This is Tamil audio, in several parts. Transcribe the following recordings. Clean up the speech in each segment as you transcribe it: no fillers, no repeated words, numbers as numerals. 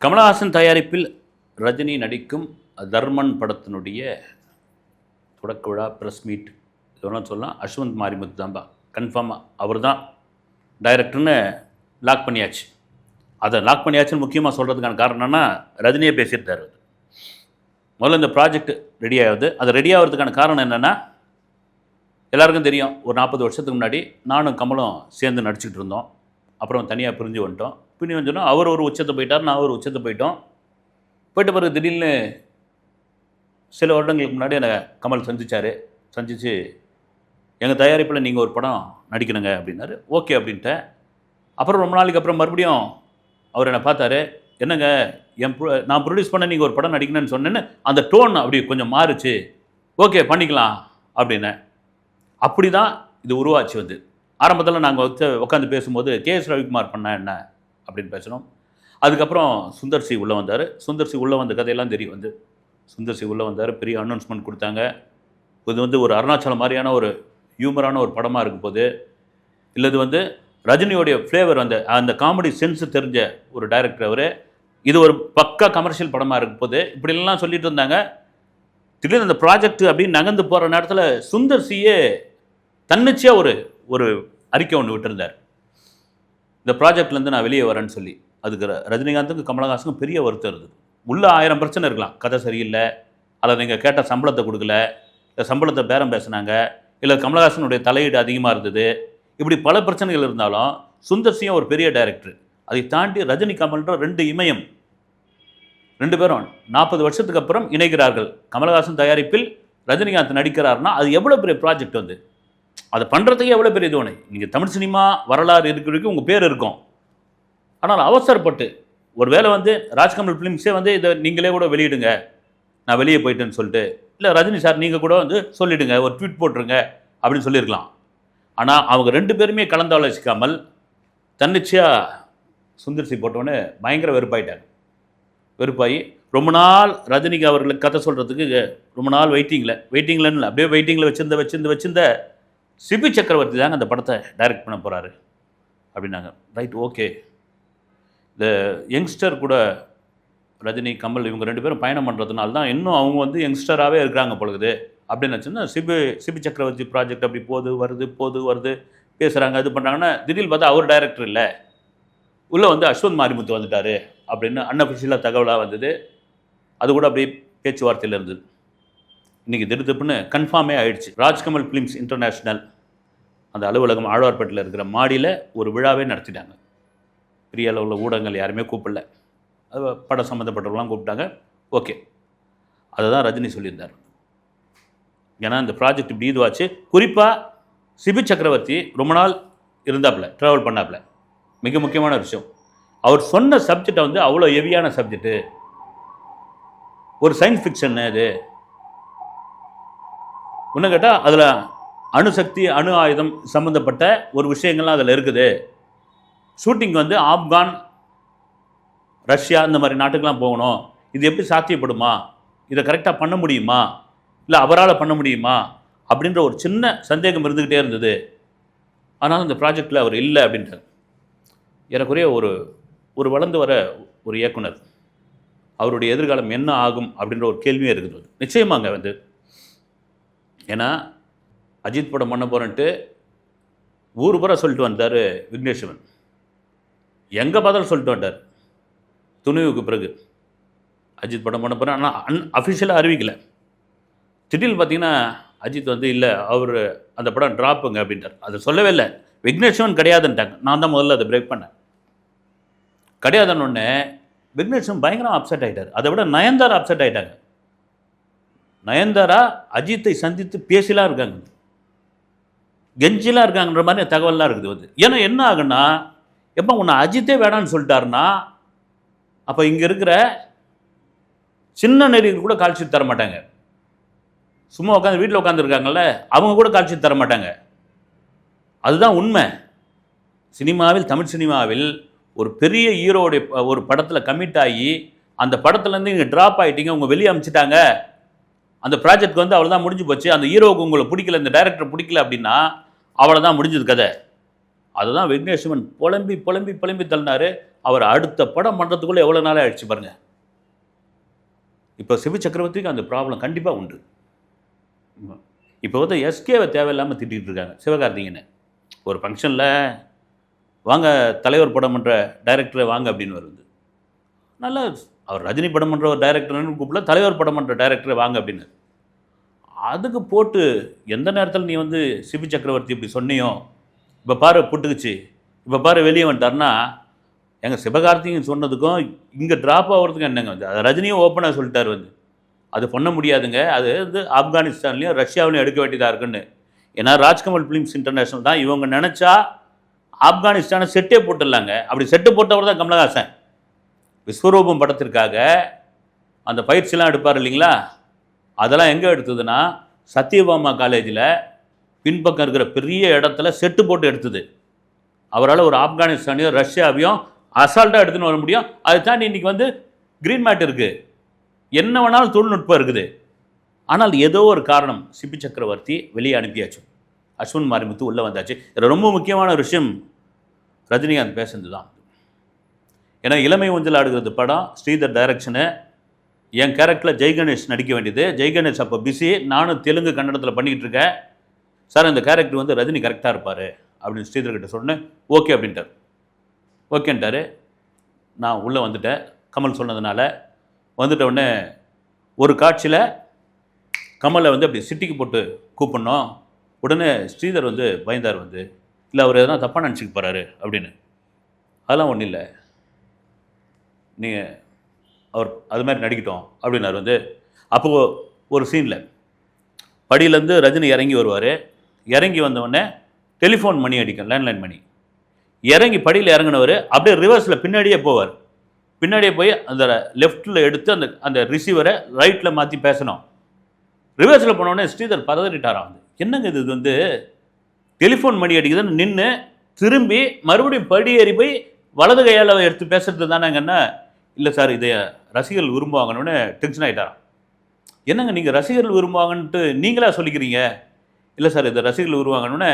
கமலஹாசன் தயாரிப்பில் ரஜினி நடிக்கும் தர்மன் படத்தினுடைய தொடக்க விழா ப்ரெஸ் மீட் இதெல்லாம் சொல்லலாம். அஸ்வந்த் மாரிமுத்து தான்பா கன்ஃபார்மாக அவர் தான் டைரக்டர்னு லாக் பண்ணியாச்சு. அதை லாக் பண்ணியாச்சுன்னு முக்கியமாக சொல்கிறதுக்கான காரணம்னா ரஜினியே பேசியிருந்தார். முதல்ல இந்த ப்ராஜெக்ட் ரெடி ஆகுது. அது ரெடி ஆகிறதுக்கான காரணம் என்னென்னா, எல்லாருக்கும் தெரியும், ஒரு 40 வருஷத்துக்கு முன்னாடி நானும் கமலும் சேர்ந்து நடிச்சுக்கிட்டு இருந்தோம். அப்புறம் தனியாக பிரிஞ்சு வந்துட்டோம். பிரிஞ்சு வந்துட்டோம். அவர் ஒரு உச்சத்தை போயிட்டார், நான் ஒரு உச்சத்தை போயிட்டோம். போயிட்ட பிறகு திடீர்னு சில வருடங்களுக்கு முன்னாடி என்னை கமல் சந்தித்து எங்கள் தயாரிப்பில் நீங்கள் ஒரு படம் நடிக்கணுங்க அப்படின்னாரு. ஓகே அப்படின்ட்டேன். அப்புறம் ரொம்ப நாளைக்கு அப்புறம் மறுபடியும் அவர் என்னை பார்த்தாரு. என்னங்க, நான் ப்ரொடியூஸ் பண்ண நீங்கள் ஒரு படம் நடிக்கணும்னு சொன்னேன்னு அந்த டோன் அப்படி கொஞ்சம் மாறுச்சு. ஓகே பண்ணிக்கலாம் அப்படின்னேன். அப்படி தான் இது உருவாச்சு. வந்து ஆரம்பத்தில் நாங்கள் உட்காந்து பேசும்போது கேஎஸ் ரவிக்குமார் பண்ண என்ன அப்படின்னு பேசணும். அதுக்கப்புறம் சுந்தர் சி உள்ளே வந்தார். சுந்தர் சி உள்ளே வந்த கதையெல்லாம் தெரியும். வந்து சுந்தர் சி உள்ளே வந்தார், பெரிய அனௌன்ஸ்மெண்ட் கொடுத்தாங்க. இது வந்து ஒரு அருணாச்சலம் மாதிரியான ஒரு ஹியூமரான ஒரு படமாக இருக்கும் போது, இல்லை இது வந்து ரஜினியோடைய ஃப்ளேவர் அந்த காமெடி சென்ஸு தெரிஞ்ச ஒரு டைரக்டர் அவர், இது ஒரு பக்கா கமர்ஷியல் படமாக இருக்கும் போது இப்படிலாம் சொல்லிட்டு இருந்தாங்க. திடீர்னு அந்த ப்ராஜெக்ட் அப்படின்னு நகர்ந்து போகிற நேரத்தில் சுந்தர் சியே தன்னிச்சையாக ஒரு அறிக்கை ஒன்று விட்டுருந்தார். இந்த ப்ராஜெக்ட்லேருந்து நான் வெளியே வரேன்னு சொல்லி. அதுக்கு ரஜினிகாந்துக்கும் கமலஹாசனுக்கும் பெரிய வருத்தம் இருக்குது. உள்ள 1000 பிரச்சனை இருக்கலாம். கதை சரியில்லை, அல்லது நீங்கள் கேட்ட சம்பளத்தை கொடுக்கல, இல்லை சம்பளத்தை பேரம் பேசினாங்க, இல்லை கமலஹாசனுடைய தலையீடு அதிகமாக இருந்தது, இப்படி பல பிரச்சனைகள் இருந்தாலும் சுந்தர்சியும் ஒரு பெரிய டைரக்டர். அதை தாண்டி ரஜினி கமல்ன்ற 2 இமயம், 2 பேரும் 40 வருஷத்துக்கு அப்புறம் இணைகிறார்கள். கமலஹாசன் தயாரிப்பில் ரஜினிகாந்த் நடிக்கிறார்னா அது எவ்வளோ பெரிய ப்ராஜெக்ட். வந்து அதை பண்ணுறதுக்கு எவ்வளோ பெரிய இது ஒன்று. நீங்கள் தமிழ் சினிமா வரலாறு இருக்கிறதுக்கு உங்கள் பேர் இருக்கும். ஆனால் அவசரப்பட்டு ஒரு வேளை வந்து ராஜ்கமல் ஃபிலிம்ஸே வந்து இதை நீங்களே கூட வெளியிடுங்க, நான் வெளியே போயிட்டேன்னு சொல்லிட்டு, இல்லை ரஜினி சார் நீங்கள் கூட வந்து சொல்லிவிடுங்க, ஒரு ட்வீட் போட்டுருங்க அப்படின்னு சொல்லியிருக்கலாம். ஆனால் அவங்க 2 பேருமே கலந்தாலோசிக்காமல் தன்னிச்சையாக சுந்தர்சி போட்டோன்னே பயங்கர வெறுப்பாகி ரொம்ப நாள் ரஜினிக்கு அவர்களுக்கு கதை சொல்கிறதுக்கு ரொம்ப நாள் வெயிட்டிங்கில் அப்படியே வெயிட்டிங்கில் வச்சிருந்த சிபி சக்கரவர்த்தி தாங்க அந்த படத்தை டைரக்ட் பண்ண போகிறாரு அப்படின்னாங்க. Right, okay. இந்த யங்ஸ்டர் கூட ரஜினி கமல் இவங்க 2 பேரும் பயணம் பண்ணுறதுனால தான் இன்னும் அவங்க வந்து யங்ஸ்டராகவே இருக்கிறாங்க பொழுது அப்படின்னு வச்சுன்னா சிபி சக்கரவர்த்தி ப்ராஜெக்ட் அப்படி போது வருது பேசுகிறாங்க, இது பண்ணுறாங்கன்னா திடீர்னு பார்த்தா அவர் டைரக்டர் இல்லை, உள்ளே வந்து அஸ்வந்த் மாரிமுத்து வந்துட்டார் அப்படின்னு அன்அஃபிஷியலாக தகவலாக வந்தது. அது கூட அப்படியே பேச்சுவார்த்தையில் இருந்தது. இன்றைக்கி திடுப்புன்னு கன்ஃபார்மே ஆகிடுச்சு. ராஜ்கமல் ஃபிலிம்ஸ் இன்டர்நேஷ்னல் அந்த அலுவலகம் ஆழ்வார்பேட்டில் இருக்கிற மாடியில் ஒரு விழாவே நடத்திட்டாங்க. பெரிய அளவில் ஊடகங்கள் யாருமே கூப்பிடல, அது படம் சம்மந்தப்பட்டவங்களாம் கூப்பிட்டாங்க. ஓகே, அதை தான் ரஜினி சொல்லியிருந்தார். ஏன்னா இந்த ப்ராஜெக்ட் இப்படி இதுவாச்சு. குறிப்பாக சிபி சக்கரவர்த்தி ரொம்ப நாள் இருந்தாப்புல, ட்ராவல் பண்ணாப்புல. மிக முக்கியமான விஷயம், அவர் சொன்ன சப்ஜெக்டை வந்து அவ்வளோ ஹெவியான சப்ஜெக்டு, ஒரு சயின்ஸ் ஃபிக்ஷன். அது ஒன்று கேட்டால் அதில் அணுசக்தி, அணு ஆயுதம் சம்மந்தப்பட்ட ஒரு விஷயங்கள்லாம் அதில் இருக்குது. ஷூட்டிங் வந்து ஆப்கான், ரஷ்யா இந்த மாதிரி நாட்டுக்கெலாம் போகணும். இது எப்படி சாத்தியப்படுமா, இதை கரெக்டாக பண்ண முடியுமா, இல்லை அவரால் பண்ண முடியுமா அப்படின்ற ஒரு சின்ன சந்தேகம் இருந்துக்கிட்டே இருந்தது. ஆனாலும் இந்த ப்ராஜெக்டில் அவர் இல்லை அப்படின்றார். எனக்குரிய ஒரு வளர்ந்து வர ஒரு இயக்குனர், அவருடைய எதிர்காலம் என்ன ஆகும் அப்படின்ற ஒரு கேள்வியே இருக்குது. நிச்சயமாங்க வந்து, ஏன்னா அஜித் படம் பண்ண போகிறேன்ட்டு ஊர் பூரா சொல்லிட்டு வந்தார் விக்னேஸ்வரன். எங்கே பார்த்தாலும் சொல்லிட்டு வந்தார். துணிவுக்கு பிறகு அஜித் படம் பண்ண போகிறேன், ஆனால் அஃபிஷியலாக அறிவிக்கலை. திடீர்னு பார்த்தீங்கன்னா அஜித் வந்து இல்லை, அவர் அந்த படம் ட்ராப்புங்க அப்படின்ட்டார். அதை சொல்லவே இல்லை. விக்னேஸ்வரன் கிடையாதுன்ட்டாங்க. நான் தான் முதல்ல அதை பிரேக் பண்ணேன். கிடையாதுன்னொடனே விக்னேஸ்வரன் பயங்கரம் அப்செட் ஆகிட்டார். அதை விட நயன்தாரா அப்செட் ஆகிட்டாங்க. நயன்தாரா அஜித்தை சந்தித்து பேசிலாம் இருக்காங்க, கெஞ்சிலாம் இருக்காங்கன்ற மாதிரி தகவல்லாம் இருக்குது. வந்து ஏன்னா என்ன ஆகுன்னா, எப்போ உன்னை அஜித்தே வேணான்னு சொல்லிட்டாருன்னா, அப்போ இங்கே இருக்கிற சின்ன நடிகர்கள் கூட கால்ஷீட் தர மாட்டாங்க. சும்மா உட்காந்து வீட்டில் உட்காந்துருக்காங்கல்ல, அவங்க கூட கால்ஷீட் தர மாட்டாங்க. அதுதான் உண்மை. சினிமாவில், தமிழ் சினிமாவில் ஒரு பெரிய ஹீரோடைய ஒரு படத்தில் கமிட் ஆகி அந்த படத்துலேருந்து இங்கே ட்ராப் ஆகிட்டீங்க, உங்கள் வெளியே அனுப்பிச்சிட்டாங்க, அந்த ப்ராஜெக்ட் வந்து அவ்வளோதான் முடிஞ்சு போச்சு, அந்த ஹீரோவுக்கு உங்களை பிடிக்கல, இந்த டைரக்டர் பிடிக்கல அப்படின்னா அவ்வளோதான் முடிஞ்சது கதை. அதுதான் விக்னேஸ்வரன் புலம்பி தள்ளினார். அவர் அடுத்த படம் பண்ணுறதுக்குள்ளே எவ்வளோ நாளே ஆயிடுச்சு பாருங்க. இப்போ சிபி சக்கரவர்த்திக்கு அந்த ப்ராப்ளம் கண்டிப்பாக உண்டு. இப்போ வந்து எஸ்கேவை தேவையில்லாமல் திட்டிகிட்டு இருக்காங்க சிவகார்த்திகேயனை. ஒரு ஃபங்க்ஷனில் வாங்க தலைவர் படம் பண்ணுற டைரக்டரை வாங்க அப்படின்னு வருது. நல்லா அவர் ரஜினி படம் பண்ணுற ஒரு டைரக்டர்னு கூப்பிடல, தலைவர் படம் பண்ணுற டைரக்டரை வாங்க அப்படின்னு. அதுக்கு போட்டு எந்த நேரத்தில் நீ வந்து சிபி சக்கரவர்த்தி இப்படி சொன்னியோ, இப்போ பாரு புட்டுக்குச்சு, இப்போ பாரு வெளியே வந்துட்டார்னா, எங்கள் சிவகார்த்திகேயன் சொன்னதுக்கும் இங்கே ட்ராப் ஆகிறதுக்கும் என்னங்க வந்து அது ரஜினியும் ஓப்பனாக சொல்லிட்டார் வந்து அது பண்ண முடியாதுங்க, அது வந்து ஆப்கானிஸ்தான்லேயும் ரஷ்யாவிலையும் எடுக்க வேண்டியதாக இருக்குன்னு. ஏன்னா ராஜ்கமல் ஃபிலிம்ஸ் இன்டர்நேஷ்னல் தான் இவங்க நினச்சா ஆப்கானிஸ்தானை செட்டே போட்டுடலாங்க. அப்படி செட்டு போட்டவர் தான் கமலஹாசன். விஸ்வரூபம் படத்திற்காக அந்த பயிற்சிலாம் எடுப்பார் இல்லைங்களா, அதெல்லாம் எங்கே எடுத்ததுன்னா சத்யபாமா காலேஜில் பின்பக்கம் இருக்கிற பெரிய இடத்துல செட்டு போட்டு எடுத்தது. அவரால் ஒரு ஆப்கானிஸ்தானையும் ரஷ்யாவையும் அசால்ட்டாக எடுத்துன்னு வர முடியும். அதை தாண்டி இன்றைக்கி வந்து க்ரீன் மேட் இருக்குது, என்ன வேணாலும் தொழில்நுட்பம் இருக்குது. ஆனால் ஏதோ ஒரு காரணம் சிபி சக்கரவர்த்தி வெளியே அனுப்பியாச்சு, அஸ்வின் மாரிமுத்து உள்ளே வந்தாச்சு. இதில் ரொம்ப முக்கியமான ஒரு விஷயம் ரஜினிகாந்த் பேசுனது தான். ஏன்னா இளமை ஊஞ்சல் ஆடுகிறது படம் ஸ்ரீதர் டைரக்ஷனு, என் கேரக்டரில் ஜெய்கணேஷ் நடிக்க வேண்டியது. ஜெய்கணேஷ் அப்போ பிஸி, நானும் தெலுங்கு கன்னடத்தில் பண்ணிக்கிட்டு இருக்கேன். சார் இந்த கேரக்டர் வந்து ரஜினி கரெக்டாக இருப்பார் அப்படின்னு ஸ்ரீதர்கிட்ட சொன்னேன். ஓகே அப்படின்ட்டார். ஓகேன்ட்டார். நான் உள்ளே வந்துட்டேன் கமல் சொன்னதுனால. வந்துட்ட உடனே ஒரு காட்சியில் கமலை வந்து அப்படி சிட்டிக்கு போட்டு கூப்பிட்ணும். உடனே ஸ்ரீதர் வந்து பயந்தார் வந்து, இல்லை அவர் எதனா தப்பாக நினச்சிக்க போகிறாரு அப்படின்னு. அதெல்லாம் ஒன்றும் இல்லை, நீங்கள் அவர் அது மாதிரி நடிக்கட்டும் அப்படின்னாரு வந்து. அப்போது ஒரு சீனில் படியிலேருந்து ரஜினி இறங்கி வருவார். இறங்கி வந்தவுடனே டெலிஃபோன் மணி அடிக்கும், லேண்ட்லைன் மணி. இறங்கி படியில் இறங்கினவர் அப்படியே ரிவர்ஸில் பின்னாடியே போவார். பின்னாடியே போய் அந்த லெஃப்ட்டில் எடுத்து அந்த அந்த ரிசீவரை ரைட்டில் மாற்றி பேசணும். ரிவர்ஸில் போனோடனே ஸ்ரீதர் பதறிட்டாராம். என்னங்க இது வந்து டெலிஃபோன் மணி அடிக்குதுன்னு நின்று திரும்பி மறுபடியும் படி ஏறி போய் வலது கையால் எடுத்து பேசுறது தானேங்கன்னா, இல்லை சார் இதை ரசிகர்கள் விரும்புவாங்கன்னு டென்ஷன் ஆகிட்டாராம். என்னங்க நீங்கள் ரசிகர்கள் விரும்புவாங்கன்ட்டு நீங்களா சொல்லிக்கிறீங்க? இல்லை சார் இதை ரசிகர்கள் விரும்புவாங்கன்னு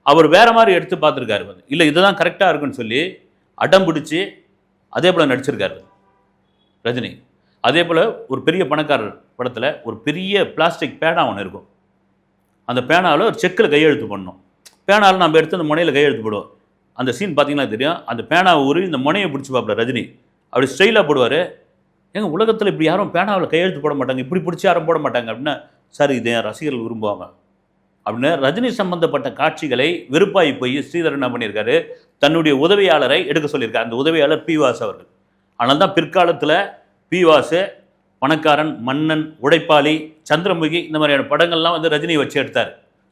அவர் வேறு மாதிரி எடுத்து பார்த்துருக்காரு வந்து. இல்லை இதுதான் கரெக்டாக இருக்குன்னு சொல்லி அடம் பிடிச்சி அதே போல் நடிச்சிருக்காரு ரஜினி. அதே போல் ஒரு பெரிய பணக்காரர் படத்தில் ஒரு பெரிய பிளாஸ்டிக் பேனா ஒன்று இருக்கும். அந்த பேனாவில் ஒரு செக்கில் கையெழுத்து பண்ணணும். பேனாவில் நம்ம எடுத்து அந்த முனையில் கையெழுத்து போடுவோம். அந்த சீன் பார்த்தீங்கன்னா தெரியும். அந்த பேனாவை உருவி இந்த முனையை பிடிச்சி பார்ப்பல ரஜினி அப்படி ஸ்டைலாக போடுவார். எங்கள் உலகத்தில் இப்படி யாரும் பேனாவில் கையெழுத்து போட மாட்டாங்க, இப்படி பிடிச்சி யாரும் போட மாட்டாங்க அப்படின்னா, சார் இதை ரசிகர்கள் விரும்புவாங்க அப்படின்னு ரஜினி சம்பந்தப்பட்ட காட்சிகளை விருப்பாகி போய் ஸ்ரீதர் என்ன பண்ணியிருக்காரு, தன்னுடைய உதவியாளரை எடுக்க சொல்லியிருக்காரு. அந்த உதவியாளர் பி வாசு அவர்கள். ஆனால் தான் பிற்காலத்தில் பி வாசு பணக்காரன், மன்னன், உடைப்பாளி, சந்திரமுகி இந்த மாதிரியான படங்கள்லாம் வந்து ரஜினியை வச்சு எடுத்தார்.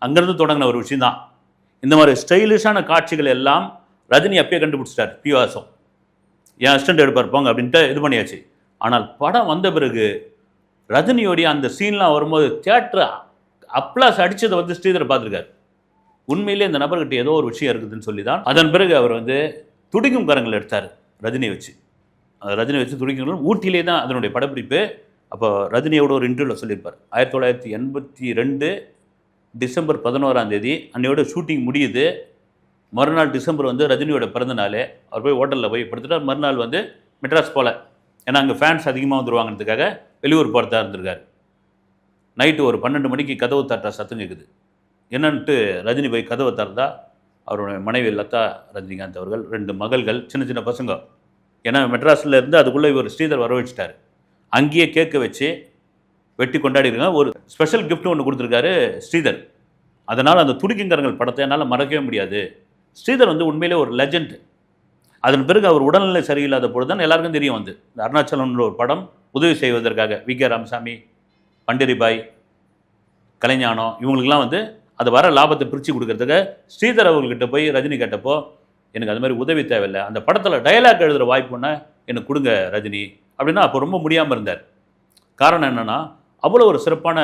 அங்கேருந்து தொடங்கின ஒரு விஷயம் தான். இந்த மாதிரி ஸ்டைலிஷான காட்சிகள் எல்லாம் ரஜினி அப்பயே கண்டுபிடிச்சிட்டார். பி வாசம் என் அசிஸ்டண்ட் எடுப்பார் போங்க அப்படின்ட்டு இது பண்ணியாச்சு. ஆனால் படம் வந்த பிறகு ரஜினியோடைய அந்த சீன்லாம் வரும்போது தியேட்டர் அப்ளாஸ் அடித்ததை வந்து ஸ்ரீதர் பார்த்துருக்காரு. உண்மையிலே இந்த நபர்கிட்ட ஏதோ ஒரு விஷயம் இருக்குதுன்னு சொல்லி தான் அதன் பிறகு அவர் வந்து துடிக்கும் கரங்கள் எடுத்தார் ரஜினியை வச்சு. ரஜினி வச்சு துடிக்கும் ஊட்டியிலே தான் அதனுடைய படப்பிடிப்பு. அப்போ ரஜினியோட ஒரு இன்டர்வியூவில் சொல்லியிருப்பார். 1982 டிசம்பர் 11 அன்னையோட ஷூட்டிங் முடியுது. மறுநாள் டிசம்பர் வந்து ரஜினியோட பிறந்த நாள். அவர் போய் ஹோட்டலில் போய் படுத்துட்டார். மறுநாள் வந்து மெட்ராஸ் போல, ஏன்னா அங்கே ஃபேன்ஸ் அதிகமாக வந்துருவாங்கிறதுக்காக வெளியூர் போகிறதா இருந்திருக்காரு. நைட்டு ஒரு 12 மணிக்கு கதவு தட்டுற சத்தம் கேட்குது. என்னன்ட்டு ரஜினி போய் கதவை திறந்தா அவருடைய மனைவி லதா ரஜினிகாந்த் அவர்கள், 2 மகள்கள், சின்ன சின்ன பசங்க. ஏன்னா மெட்ராஸில் இருந்து அதுக்குள்ளே இவர் ஸ்ரீதர் வர வச்சுட்டார். அங்கேயே கேட்க வச்சு வெட்டி கொண்டாடிருக்காங்க. ஒரு ஸ்பெஷல் கிஃப்ட் ஒன்று கொடுத்துருக்காரு ஸ்ரீதர். அதனால் அந்த துடிக்குங்கரங்கள் படத்தை என்னால் மறக்கவே முடியாது. ஸ்ரீதர் வந்து உண்மையிலே ஒரு லெஜண்ட். அதன் பிறகு அவர் உடல்நிலை சரியில்லாத பொழுது தான் எல்லாருக்கும் தெரியும் வந்து இந்த அருணாச்சலம்ன்ற ஒரு படம் உதவி செய்வதற்காக வி.கே. ராமசாமி, பண்டிரிபாய், கலைஞானம் இவங்களுக்கெல்லாம் வந்து அது வர லாபத்தை பிரித்து கொடுக்கறதுக்கு ஸ்ரீதர் அவர்கிட்ட போய் ரஜினி கேட்டப்போ, எனக்கு அது மாதிரி உதவி தேவையில்லை, அந்த படத்தில் டயலாக் எழுதுகிற வாய்ப்புன்னா எனக்கு கொடுங்க ரஜினி அப்படின்னா அப்போ ரொம்ப முடியாமல் இருந்தார். காரணம் என்னென்னா அவ்வளோ ஒரு சிறப்பான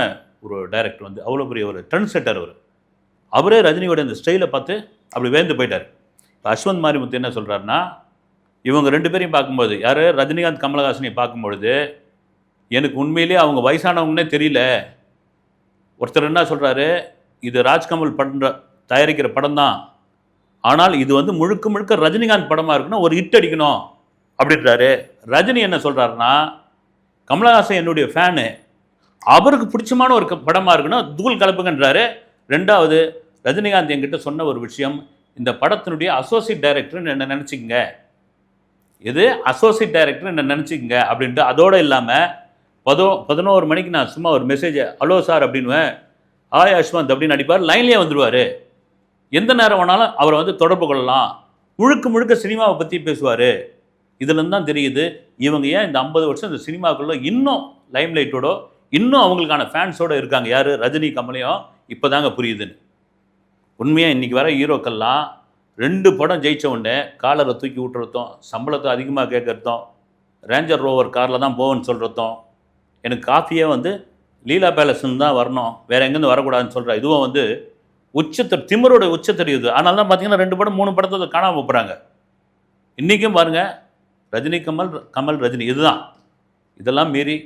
ஒரு டைரக்டர் வந்து, அவ்வளோ பெரிய ஒரு ட்ரெண்ட் செட்டர் அவர். அவரே ரஜினியோட இந்த ஸ்டைலை பார்த்து அப்படி வேந்து போயிட்டார். இப்போ அஸ்வந்த் மாரிமுத்து என்ன சொல்கிறாருன்னா, இவங்க 2 பேரையும் பார்க்கும்போது, யார் ரஜினிகாந்த் கமலஹாசனை பார்க்கும்பொழுது எனக்கு உண்மையிலேயே அவங்க வயசானவங்கன்னே தெரியல. ஒருத்தர் என்ன சொல்கிறாரு, இது ராஜ்கமல் தயாரிக்கிற படம் தான், ஆனால் இது வந்து முழுக்க முழுக்க ரஜினிகாந்த் படமாக இருக்குன்னா ஒரு ஹிட் அடிக்கணும், அப்படின்றாரு. ரஜினி என்ன சொல்கிறாருன்னா, கமலஹாசன் என்னுடைய ஃபேனு, அவருக்கு பிடிச்சமான ஒரு படமாக இருக்குன்னா தூள் கலப்புங்கன்றாரு. ரெண்டாவது, ரஜினிகாந்த் என்கிட்ட சொன்ன ஒரு விஷயம், இந்த படத்தினுடைய அசோசியேட் டைரக்டர்னு என்ன நினச்சிக்கங்க, இது அசோசியேட் டைரக்டர் என்ன நினச்சிக்கங்க அப்படின்ட்டு. அதோடு இல்லாமல் 11 மணிக்கு நான் சும்மா ஒரு மெசேஜ், ஹலோ சார் அப்படின்னுவேன், ஹாய் அஸ்வந்த் அப்படின்னு அடிப்பார், லைன்லேயே வந்துடுவார். எந்த நேரம் வேணாலும் அவரை வந்து தொடர்பு கொள்ளலாம். முழுக்க சினிமாவை பற்றி பேசுவார். இதுலேருந்து தான் தெரியுது இவங்க ஏன் இந்த 50 வருஷம் இந்த சினிமாவுக்குள்ளே இன்னும் லைம்லைட்டோட இன்னும் அவங்களுக்கான ஃபேன்ஸோடு இருக்காங்க. யார்? ரஜினி கமலையும். இப்போ தாங்க புரியுதுன்னு. உண்மையாக இன்றைக்கி வர ஹீரோக்கள்லாம் 2 படம் ஜெயித்த உடனே காலரை தூக்கி விட்டுறதும், சம்பளத்தை அதிகமாக கேட்குறதும், ரேஞ்சர் ரோவர் காரில் தான் போவேன்னு சொல்கிறதும், எனக்கு காஃபியே வந்து லீலா பேலஸ்ன்னு தான் வரணும், வேறு எங்கேருந்து வரக்கூடாதுன்னு சொல்கிற இதுவும் வந்து திமிரோட தெரியுது. அதனால தான் பார்த்தீங்கன்னா 2 படம் 3 படத்தை காணாமல் போகிறாங்க. இன்றைக்கும் பாருங்கள், ரஜினி கமல் ரஜினி இதுதான். இதெல்லாம் மீறி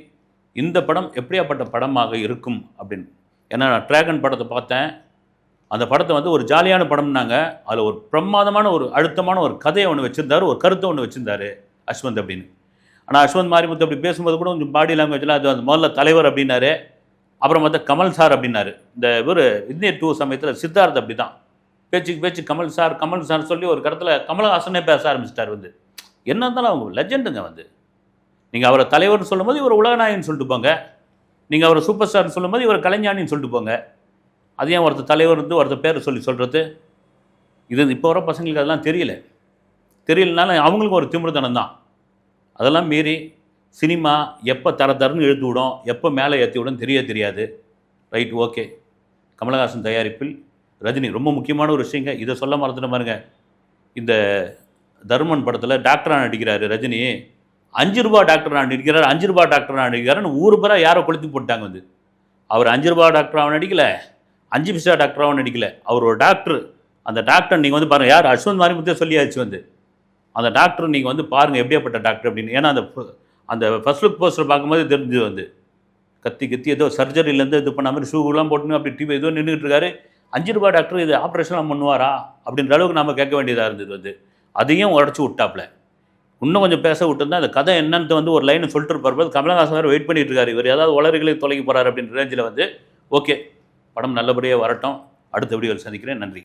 இந்த படம் எப்படியாப்பட்ட படமாக இருக்கும் அப்படின்னு. ஏன்னா நான் டிராகன் படத்தை பார்த்தேன். அந்த படத்தை வந்து ஒரு ஜாலியான படம்னாங்க. அதில் ஒரு பிரமாதமான ஒரு அழுத்தமான ஒரு கதையை ஒன்று வச்சுருந்தார், ஒரு கருத்தை ஒன்று வச்சுருந்தார் அஸ்வந்த் அப்படின்னு. ஆனால் அஸ்வந்த் மாரிமுத்து அப்படி பேசும்போது கூட கொஞ்சம் பாடி லாங்குவேஜில் அது அந்த முதல்ல தலைவர் அப்படின்னாரு, அப்புறம் பார்த்தா கமல் சார் அப்படின்னாரு. இந்த இவர் இந்திய 2 சமயத்தில் சித்தார்த் அப்படி தான் பேச்சு கமல் சார் சொல்லி ஒரு கடத்தில் கமலஹாசனே பேச ஆரம்பிச்சிட்டார். வந்து என்ன இருந்தாலும் அவங்க லெஜெண்டுங்க. வந்து நீங்கள் அவரை தலைவர்னு சொல்லும்போது இவர் உலகநாயகன்னு சொல்லிட்டு போங்க, நீங்கள் அவரை சூப்பர் ஸ்டார்னு சொல்லும்போது இவர் கலைஞானின்னு சொல்லிட்டு போங்க. அது ஏன் ஒருத்தர் தலைவர் வந்து ஒருத்தர் பேரை சொல்கிறது? இது இப்போ வர பசங்களுக்கு அதெல்லாம் தெரியலனால அவங்களுக்கும் ஒரு திமிர்தனம் தான். அதெல்லாம் மீறி சினிமா எப்போ தரன்னு இழுத்து விடும், எப்போ மேலே ஏற்றி விடும் தெரியாது. Right, okay. கமலஹாசன் தயாரிப்பில் ரஜினி ரொம்ப முக்கியமான ஒரு விஷயங்க. இதை சொல்ல மறந்துட்டு பாருங்க, இந்த தர்மன் படத்தில் டாக்டராக நடிக்கிறாரு ரஜினி. 5 ரூபா டாக்டராக நடிக்கிறார், 5 ரூபா டாக்டராக நடிக்கிறாருன்னு ஊர் பேராக யாரை கொளுத்தி போட்டாங்க. வந்து அவர் 5 ரூபா டாக்டராகவும் நடிக்கலை, 5 பைசா டாக்டராகவும் நடிக்கலை. அவர் ஒரு டாக்டர். அந்த டாக்டர் நீங்கள் வந்து பாருங்கள், யார்? அஸ்வந்த் மாரிமுத்தே சொல்லியாச்சு. வந்து அந்த டாக்டர் நீங்கள் வந்து பாருங்கள் எப்படியாப்பட்ட டாக்டர் அப்படின்னு. ஏன்னா அந்த ஃபர்ஸ்ட் லுக் போஸ்டர் பார்க்கும்போது தெரிஞ்சது. வந்து கத்தி ஏதோ சர்ஜரியிலேருந்து இது பண்ண மாதிரி ஷூலாம் போட்டுன்னு அப்படி டிவி ஏதோ நின்றுட்டு இருக்காரு. 5 ரூபா டாக்டர் இது ஆப்ரேஷன்லாம் பண்ணுவாரா அப்படின்ற அளவுக்கு நம்ம கேட்க வேண்டியதாக இருந்தது. வந்து அதையும் உடச்சி விட்டாப்புல. இன்னும் கொஞ்சம் பேச விட்டுருந்தா அந்த கதை என்னன்ட்டு வந்து ஒரு லைனை சொல்லிட்டு இருப்பார். கமலஹாசன் வேறு வெயிட் பண்ணிட்டு இருக்காரு, இவர் ஏதாவது உளறுகளை தொலைக்கி போகிறார் அப்படின்ற ரேஞ்சில். வந்து ஓகே, படம் நல்லபடியாக வரட்டும். அடுத்த வீடியோவில் சந்திக்கிறேன். நன்றி.